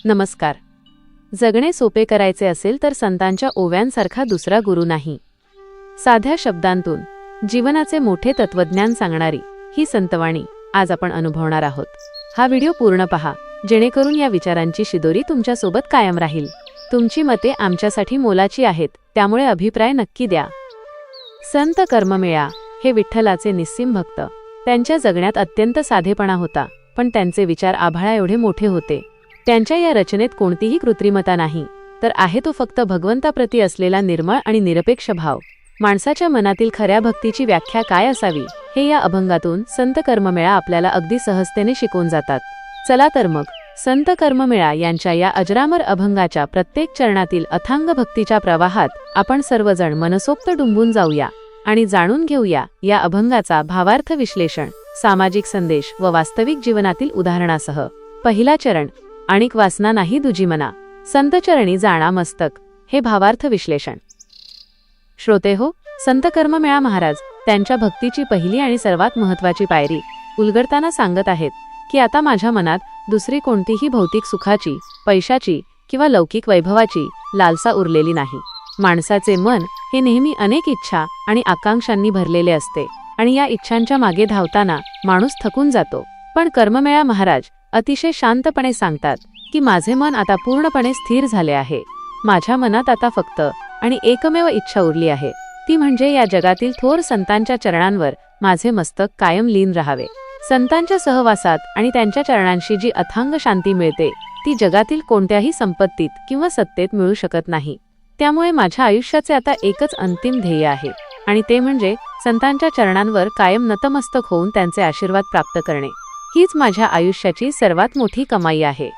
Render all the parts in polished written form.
नमस्कार. जगणे सोपे करायचे असेल तर संतांच्या ओव्यांसारखा दुसरा गुरु नाही. साध्या शब्दांतून जीवनाचे मोठे तत्वज्ञान सांगणारी ही संतवाणी आज आपण अनुभवणार आहोत. हा व्हिडिओ पूर्ण पहा, जेणेकरून या विचारांची शिदोरी तुमच्यासोबत कायम राहील. तुमची मते आमच्यासाठी मोलाची आहेत, त्यामुळे अभिप्राय नक्की द्या. संत कर्ममेळा हे विठ्ठलाचे निस्सीम भक्त. त्यांच्या जगण्यात अत्यंत साधेपणा होता, पण त्यांचे विचार आभाळा एवढे मोठे होते. त्यांच्या या रचनेत कोणतीही कृत्रिमता नाही, तर आहे तो फक्त भगवंताप्रती असलेला निर्मळ आणि निरपेक्ष भाव. माणसाच्या मनातील खऱ्या भक्तीची व्याख्या काय असावी हे या अभंगातून संत कर्ममेळा आपल्याला अगदी सहजतेने शिकवून जातात. चला तर मग संत कर्ममेळा यांच्या या अजरामर अभंगाच्या प्रत्येक चरणातील अथांग भक्तीच्या प्रवाहात आपण सर्वजण मनसोक्त डुंबून जाऊया आणि जाणून घेऊया या अभंगाचा भावार्थ विश्लेषण, सामाजिक संदेश व वास्तविक जीवनातील उदाहरणासह. पहिला चरण, आणिक वासना नाही दुजी मना, संतचरणी जाणा मस्तक. हे भावार्थ विश्लेषण. श्रोते हो, संत कर्ममेळा महाराज त्यांच्या भक्तीची पहिली आणि सर्वात महत्त्वाची पायरी उलगडताना सांगत आहेत की आता माझ्या मनात दुसरी कोणतीही भौतिक सुखाची, पैशाची किंवा लौकिक वैभवाची लालसा उरलेली नाही. माणसाचे मन हे नेहमी अनेक इच्छा आणि आकांक्षांनी भरलेले असते आणि या इच्छांच्या मागे धावताना माणूस थकून जातो. पण कर्ममेळा महाराज अतिशय शांतपणे सांगतात की माझे मन आता पूर्णपणे स्थिर झाले आहे. माझ्या मनात आता फक्त आणि एकमेव इच्छा उरली आहे, ती म्हणजे या जगातील थोर संतांच्या चरणांवर माझे मस्तक कायम लीन राहावे. संतांच्या सहवासात आणि त्यांच्या चरणांशी जी अथांग शांती मिळते ती जगातील कोणत्याही संपत्तीत किंवा सत्तेत मिळू शकत नाही. त्यामुळे माझ्या आयुष्याचे आता एकच अंतिम ध्येय आहे, आणि ते म्हणजे संतांच्या चरणांवर कायम नतमस्तक होऊन त्यांचे आशीर्वाद प्राप्त करणे. हीच माझ्या आयुष्याची सर्वात मोठी कमाई आहे.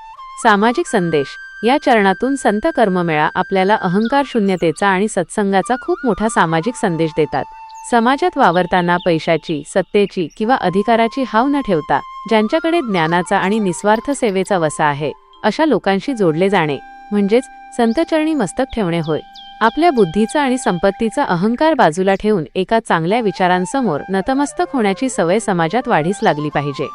सामाजिक संदेश. या चरणातून संत कर्ममेळा आपल्याला अहंकार शून्यतेचा आणि सत्संगाचा खूप मोठा सामाजिक संदेश देतात. समाजात वावरताना पैशाची, सत्तेची किंवा अधिकाराची हाव न ठेवता ज्यांच्याकडे ज्ञानाचा आणि निस्वार्थ सेवेचा वसा आहे अशा लोकांशी जोडले जाणे म्हणजेच संतचरणी मस्तक ठेवणे होय. आपल्या बुद्धीचा आणि संपत्तीचा अहंकार बाजूला ठेवून एका चांगल्या विचारांसमोर नतमस्तक होण्याची सवय समाजात वाढीस लागली पाहिजे.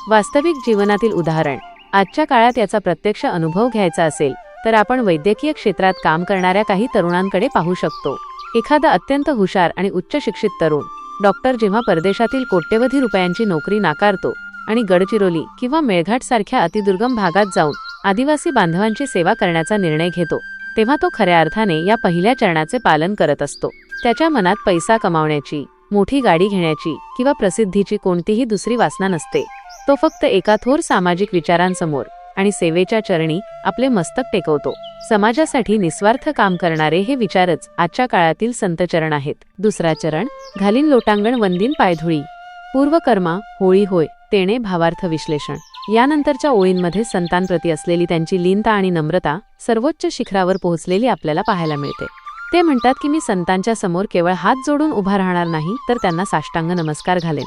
वास्तविक जीवनातील उदाहरण. आजच्या काळात याचा प्रत्यक्ष अनुभव घ्यायचा असेल तर आपण वैद्यकीय क्षेत्रात काम करणाऱ्या काही तरुणांकडे पाहू शकतो. एखादा अत्यंत हुशार आणि उच्च शिक्षित तरुण डॉक्टर जेव्हा परदेशातील कोट्यवधी रुपयांची नोकरी नाकारतो आणि गडचिरोली किंवा मेळघाट सारख्या अतिदुर्गम भागात जाऊन आदिवासी बांधवांची सेवा करण्याचा निर्णय घेतो, तेव्हा तो खऱ्या अर्थाने या पहिल्या चरणाचे पालन करत असतो. त्याच्या मनात पैसा कमावण्याची, मोठी गाडी घेण्याची किंवा प्रसिद्धीची कोणतीही दुसरी वासना नसते. तो फक्त एका थोर सामाजिक विचारांसमोर आणि सेवेच्या चरणी आपले मस्तक टेकवतो. समाजासाठी निस्वार्थ काम करणारे हे विचारच आजच्या काळातील संतचरण आहेत. दुसरा चरण, घालीन लोटांगण वंदीन पायधुळी. पूर्वकर्मा होळी होय तेणे भावार्थ विश्लेषण. यानंतरच्या ओळींमध्ये संतांप्रती असलेली त्यांची लीनता आणि नम्रता सर्वोच्च शिखरावर पोहोचलेली आपल्याला पाहायला मिळते. ते म्हणतात की मी संतांच्या समोर केवळ हात जोडून उभा राहणार नाही, तर त्यांना साष्टांग नमस्कार घालेन.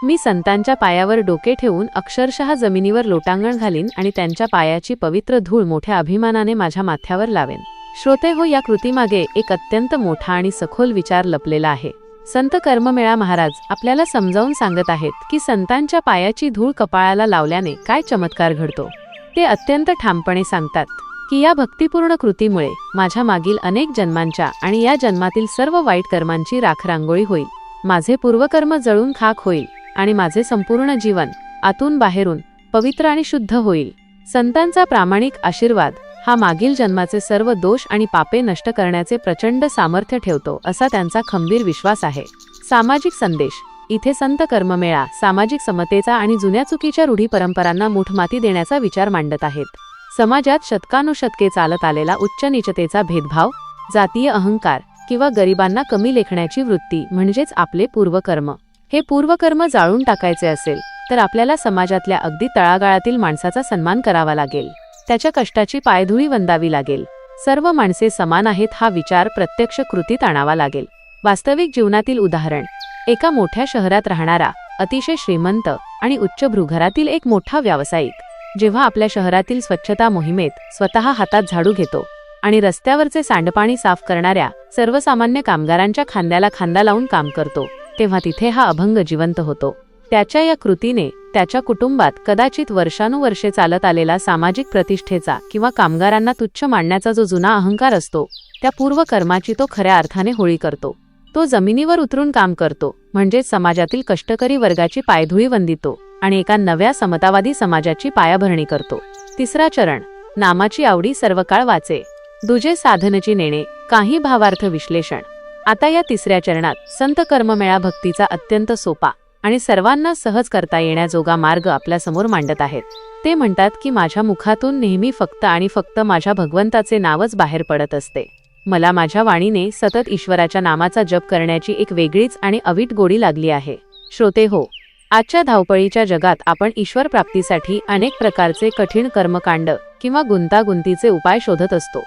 मी संतांच्या पायावर डोके ठेवून अक्षरशः जमिनीवर लोटांगण घालीन आणि त्यांच्या पायाची पवित्र धूळ मोठ्या अभिमानाने माझ्या माथ्यावर लावेन. श्रोते हो, या कृतीमागे एक अत्यंत मोठा आणि सखोल विचार लपलेला आहे. संत कर्ममेळा महाराज आपल्याला समजावून सांगत आहेत की संतांच्या पायाची धूळ कपाळाला लावल्याने काय चमत्कार घडतो. ते अत्यंत ठामपणे सांगतात की या भक्तिपूर्ण कृतीमुळे माझ्या मागील अनेक जन्मांच्या आणि या जन्मातील सर्व वाईट कर्मांची राखरांगोळी होईल. माझे पूर्वकर्म जळून खाक होईल आणि माझे संपूर्ण जीवन आतून बाहेरून पवित्र आणि शुद्ध होईल. संतांचा प्रामाणिक आशीर्वाद हा मागील जन्माचे सर्व दोष आणि पापे नष्ट करण्याचे प्रचंड सामर्थ्य ठेवतो, असा त्यांचा खंबीर विश्वास आहे. सामाजिक संदेश. इथे संत कर्ममेळा सामाजिक समतेचा आणि जुन्या चुकीच्या रूढी परंपरांना मूठमाती देण्याचा विचार मांडत आहेत. समाजात शतकानुशतके चालत आलेला उच्च नीचतेचा भेदभाव, जातीय अहंकार किंवा गरिबांना कमी लेखण्याची वृत्ती म्हणजेच आपले पूर्वकर्म, हे पूर्वकर्म जाळून टाकायचे असेल तर आपल्याला समाजातल्या अगदी तळागाळातील माणसाचा सन्मान करावा लागेल. त्याच्या कष्टाची पायधुळी वंदावी लागेल. सर्व माणसे समान आहेत हा विचार प्रत्यक्ष कृतीत आणावा लागेल. वास्तविक जीवनातील उदाहरण. एका मोठ्या शहरात राहणारा अतिशय श्रीमंत आणि उच्च भूघरातील एक मोठा व्यावसायिक जेव्हा आपल्या शहरातील स्वच्छता मोहिमेत स्वतः हातात झाडू घेतो आणि रस्त्यावरचे सांडपाणी साफ करणाऱ्या सर्वसामान्य कामगारांच्या खांद्याला खांदा लावून काम करतो, तेव्हा तिथे हा अभंग जिवंत होतो. त्याच्या या कृतीने त्याच्या कुटुंबात कदाचित वर्षानुवर्षे चालत आलेला सामाजिक प्रतिष्ठेचा किंवा कामगारांना तुच्छ मानण्याचा जो जुना अहंकार असतो, त्या पूर्वकर्माची तो खऱ्या अर्थाने होळी करतो. तो जमिनीवर उतरून काम करतो, म्हणजे समाजातील कष्टकरी वर्गाची पायधुळी वंदितो आणि एका नव्या समतावादी समाजाची पायाभरणी करतो. तिसरा चरण, नामाची आवडी सर्व काळ वाचे. दुजे साधनची नेणे, काही भावार्थ विश्लेषण. आता या तिसऱ्या चरणात संत कर्ममेळा भक्तीचा अत्यंत सोपा आणि सर्वांना सहज करता येण्याजोगा मार्ग आपल्यासमोर मांडत आहेत. ते म्हणतात की माझ्या मुखातून नेहमी फक्त आणि फक्त माझ्या भगवंताचे नावच बाहेर पडत असते. मला माझ्या वाणीने सतत ईश्वराच्या नामाचा जप करण्याची एक वेगळीच आणि अवीट गोडी लागली आहे. श्रोते हो, आजच्या धावपळीच्या जगात आपण ईश्वर प्राप्तीसाठी अनेक प्रकारचे कठीण कर्मकांड किंवा गुंतागुंतीचे उपाय शोधत असतो.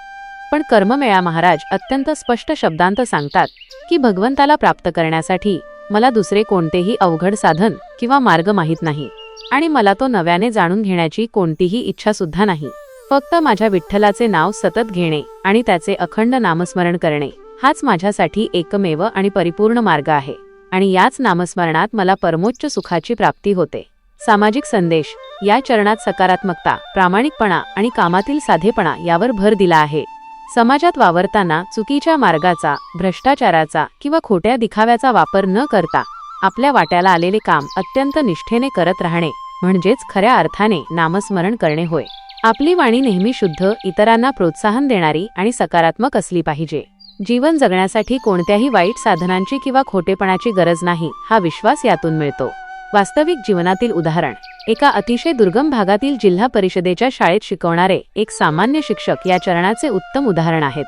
पण कर्ममेळा महाराज अत्यंत स्पष्ट शब्दांत सांगतात की भगवंताला प्राप्त करण्यासाठी मला दुसरे कोणतेही अवघड साधन किंवा मार्ग माहीत नाही आणि मला तो नव्याने जाणून घेण्याची कोणतीही इच्छा सुद्धा नाही. फक्त माझ्या विठ्ठलाचे नाव सतत घेणे आणि त्याचे अखंड नामस्मरण करणे हाच माझ्यासाठी एकमेव आणि परिपूर्ण मार्ग आहे. आणि याच नामस्मरणात मला परमोच्च सुखाची प्राप्ती होते. सामाजिक संदेश. या चरणात सकारात्मकता, प्रामाणिकपणा आणि कामातील साधेपणा यावर भर दिला आहे. समाजात वावरताना चुकीच्या मार्गाचा, भ्रष्टाचाराचा किंवा खोट्या दिखाव्याचा वापर न करता आपल्या वाट्याला आलेले काम अत्यंत निष्ठेने करत राहणे म्हणजेच खऱ्या अर्थाने नामस्मरण करणे होय. आपली वाणी नेहमी शुद्ध, इतरांना प्रोत्साहन देणारी आणि सकारात्मक असली पाहिजे. जीवन जगण्यासाठी कोणत्याही वाईट साधनांची किंवा खोटेपणाची गरज नाही, हा विश्वास यातून मिळतो. वास्तविक जीवनातील उदाहरण. एका अतिशय दुर्गम भागातील जिल्हा परिषदेच्या शाळेत शिकवणारे एक सामान्य शिक्षक या चरणाचे उत्तम उदाहरण आहेत.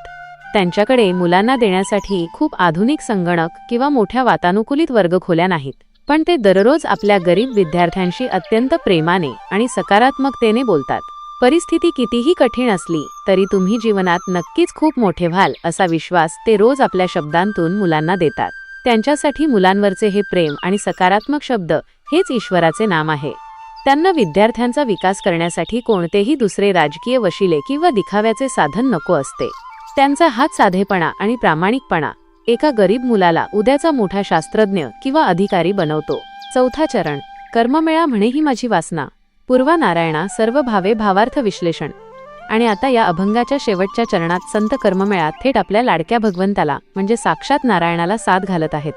त्यांच्याकडे मुलांना देण्यासाठी खूप आधुनिक संगणक किंवा मोठ्या वातानुकूलित वर्गखोल्या नाहीत, पण ते दररोज आपल्या गरीब विद्यार्थ्यांशी अत्यंत प्रेमाने आणि सकारात्मकतेने बोलतात. परिस्थिती कितीही कठीण असली तरी तुम्ही जीवनात नक्कीच खूप मोठे व्हाल असा विश्वास ते रोज आपल्या शब्दांतून मुलांना देतात. त्यांच्यासाठी मुलांवरचे हे प्रेम आणि सकारात्मक शब्द हेच ईश्वराचे नाम आहे. त्यांना विद्यार्थ्यांचा विकास करण्यासाठी कोणतेही दुसरे राजकीय वशिले किंवा दिखाव्याचे साधन नको असते. त्यांचा हाच साधेपणा आणि प्रामाणिकपणा एका गरीब मुलाला उद्याचा मोठा शास्त्रज्ञ किंवा अधिकारी बनवतो. चौथा चरण, कर्ममेळा म्हणे ही माझी वासना. पूर्वा नारायणा सर्व भावे भावार्थ विश्लेषण. आणि आता या अभंगाच्या शेवटच्या चरणात संत कर्ममेळा थेट आपल्या लाडक्या भगवंताला म्हणजे साक्षात नारायणाला साथ घालत आहेत.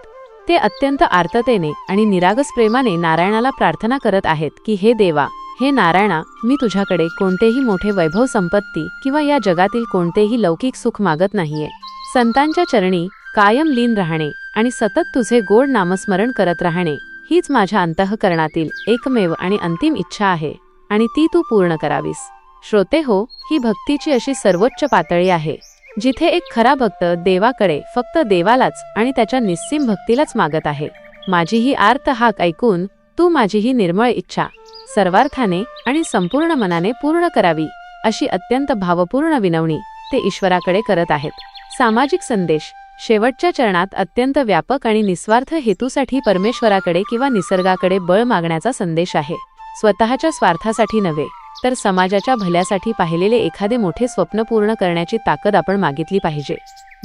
ते अत्यंत आर्ततेने आणि निरागस प्रेमाने नारायणाला प्रार्थना करत आहेत की हे देवा, हे नारायणा, मी तुझ्याकडे कोणतेही मोठे वैभव संपत्ती किंवा या जगातील कोणतेही लौकिक सुख मागत नाहीये. संतांच्या चरणी कायम लीन राहणे आणि सतत तुझे गोड नामस्मरण करत राहणे हीच माझ्या अंतःकरणातील एकमेव आणि अंतिम इच्छा आहे आणि ती तू पूर्ण करावीस. श्रोते हो, ही भक्तीची अशी सर्वोच्च पातळी आहे जिथे एक खरा भक्त देवाकडे फक्त देवालाच आणि त्याच्या निस्सीम भक्तीलाच मागत आहे. माझी ही आर्त हाक ऐकून तू माझी ही निर्मळ इच्छा सर्वार्थाने आणि संपूर्ण मनाने पूर्ण करावी अशी अत्यंत भावपूर्ण विनवणी ते ईश्वराकडे करत आहेत. सामाजिक संदेश. शेवटच्या चरणात अत्यंत व्यापक आणि निस्वार्थ हेतूसाठी परमेश्वराकडे किंवा निसर्गाकडे बळ मागण्याचा संदेश आहे. स्वतःच्या स्वार्थासाठी नव्हे तर समाजाच्या भल्यासाठी पाहिलेले एखादे मोठे स्वप्न पूर्ण करण्याची ताकद आपण मागितली पाहिजे.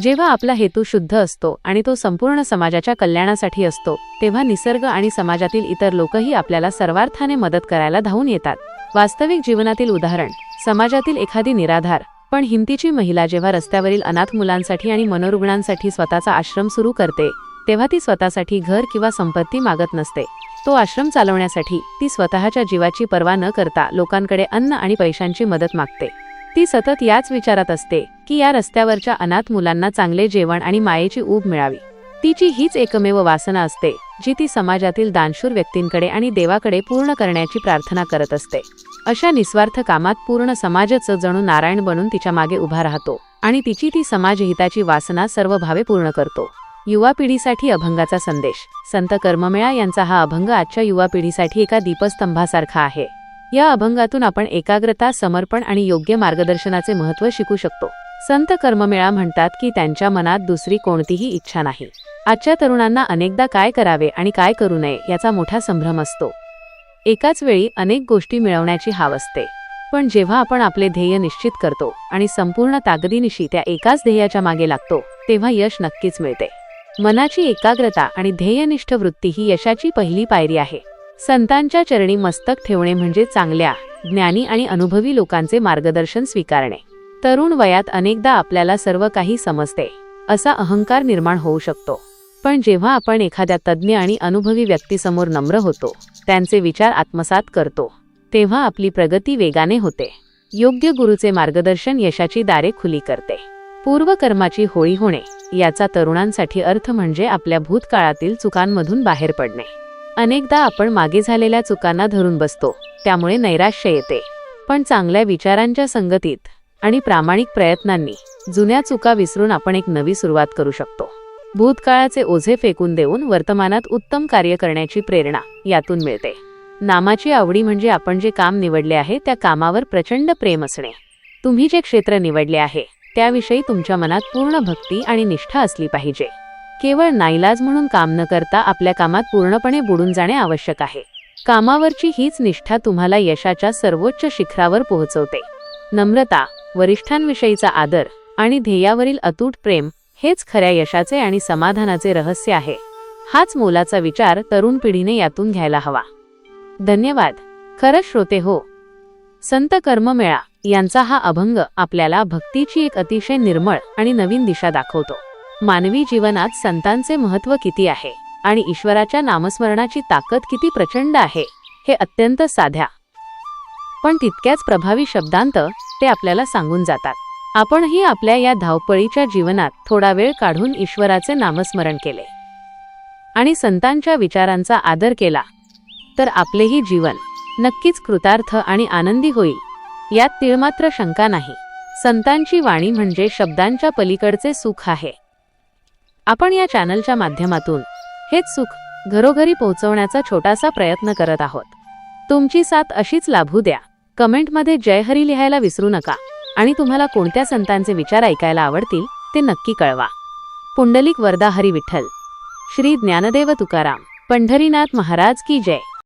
जेव्हा आपला हेतू शुद्ध असतो आणि तो संपूर्ण समाजाच्या कल्याणासाठी असतो तेव्हा निसर्ग आणि समाजातील इतर लोकही आपल्याला सर्वार्थाने मदत करायला धावून येतात. वास्तविक जीवनातील उदाहरण. समाजातील एखादी निराधार पण हिमतीची महिला जेव्हा रस्त्यावरील अनाथ मुलांसाठी आणि मनोरुग्णांसाठी स्वतःचा आश्रम सुरू करते तेव्हा ती स्वतःसाठी घर किंवा संपत्ती मागत नसते. तो आश्रम चालवण्यासाठी ती स्वतःच्या जीवाची पर्वा न करता लोकांकडे अन्न आणि पैशांची मदत मागते. ती सतत याच विचारात असते की या रस्त्यावरच्या अनाथ मुलांना चांगले जेवण आणि मायेची ऊब मिळावी. तिची हीच एकमेव वासना असते जी ती समाजातील दानशूर व्यक्तींकडे आणि देवाकडे पूर्ण करण्याची प्रार्थना करत असते. अशा निस्वार्थ कामात पूर्ण समाजच जणू नारायण बनून तिच्या मागे उभा राहतो आणि तिची ती समाजहिताची वासना सर्व भावे पूर्ण करतो. युवा पिढीसाठी अभंगाचा संदेश. संत कर्ममेळा यांचा हा अभंग आजच्या युवा पिढीसाठी एका दीपस्तंभासारखा आहे. या अभंगातून आपण एकाग्रता, समर्पण आणि योग्य मार्गदर्शनाचे महत्त्व शिकू शकतो. संत कर्ममेळा म्हणतात की त्यांच्या मनात दुसरी कोणतीही इच्छा नाही. आजच्या तरुणांना अनेकदा काय करावे आणि काय करू नये याचा मोठा संभ्रम असतो. एकाच वेळी अनेक गोष्टी मिळवण्याची हाव असते. पण जेव्हा आपण आपले ध्येय निश्चित करतो आणि संपूर्ण ताकदीनिशी त्या एकाच ध्येयाच्या मागे लागतो तेव्हा यश नक्कीच मिळते. मनाची एकाग्रता आणि ध्येयनिष्ठ वृत्ती ही यशाची पहिली पायरी आहे. संतांच्या चरणी मस्तक ठेवणे म्हणजे चांगल्या, ज्ञानी आणि अनुभवी लोकांचे मार्गदर्शन स्वीकारणे. तरुण वयात अनेकदा आपल्याला सर्व काही समजते असा अहंकार निर्माण होऊ शकतो. पण जेव्हा आपण एखाद्या तज्ज्ञ आणि अनुभवी व्यक्तीसमोर नम्र होतो, त्यांचे विचार आत्मसात करतो, तेव्हा आपली प्रगती वेगाने होते. योग्य गुरुचे मार्गदर्शन यशाची दारे खुली करते. पूर्वकर्माची होळी होणे याचा तरुणांसाठी अर्थ म्हणजे आपल्या भूतकाळातील चुकांमधून बाहेर पडणे. अनेकदा आपण मागे झालेल्या चुकांना धरून बसतो, त्यामुळे नैराश्य येते. पण चांगल्या विचारांच्या संगतीत आणि प्रामाणिक प्रयत्नांनी जुन्या चुका विसरून आपण एक नवी सुरुवात करू शकतो. भूतकाळाचे ओझे फेकून देऊन वर्तमानात उत्तम कार्य करण्याची प्रेरणा यातून मिळते. नामाची आवडी म्हणजे आपण जे काम निवडले आहे त्या कामावर प्रचंड प्रेम असणे. तुम्ही जे क्षेत्र निवडले आहे त्याविषयी तुमच्या मनात पूर्ण भक्ती आणि निष्ठा असली पाहिजे. केवळ नाईलाज म्हणून काम न करता आपल्या कामात पूर्णपणे बुडून जाणे आवश्यक आहे. कामावरची हीच निष्ठा तुम्हाला यशाच्या सर्वोच्च शिखरावर पोहोचवते. नम्रता, वरिष्ठांविषयीचा आदर आणि ध्येयावरील अतूट प्रेम हेच खऱ्या यशाचे आणि समाधानाचे रहस्य आहे. हाच मोलाचा विचार तरुण पिढीने यातून घ्यायला हवा. धन्यवाद. खरंच श्रोते हो, संत कर्ममेळा यांचा हा अभंग आपल्याला भक्तीची एक अतिशय निर्मळ आणि नवीन दिशा दाखवतो. मानवी जीवनात संतांचे महत्त्व किती आहे आणि ईश्वराच्या नामस्मरणाची ताकद किती प्रचंड आहे हे अत्यंत साध्या पण तितक्याच प्रभावी शब्दांत ते आपल्याला सांगून जातात. आपणही आपल्या या धावपळीच्या जीवनात थोडा वेळ काढून ईश्वराचे नामस्मरण केले आणि संतांच्या विचारांचा आदर केला तर आपलेही जीवन नक्कीच कृतार्थ आणि आनंदी होईल, यात तिळमात्र शंका नाही. संतांची वाणी म्हणजे शब्दांच्या पलीकडचे सुख आहे. आपण या चॅनलच्या माध्यमातून हेच सुख घरोघरी पोहोचवण्याचा छोटासा प्रयत्न करत आहोत. तुमची साथ अशीच लाभू द्या. कमेंटमध्ये जय हरी लिहायला विसरू नका आणि तुम्हाला कोणत्या संतांचे विचार ऐकायला आवडतील ते नक्की कळवा. पुंडलिक वरदा हरी विठ्ठल. श्री ज्ञानदेव तुकाराम पंढरीनाथ महाराज की जय.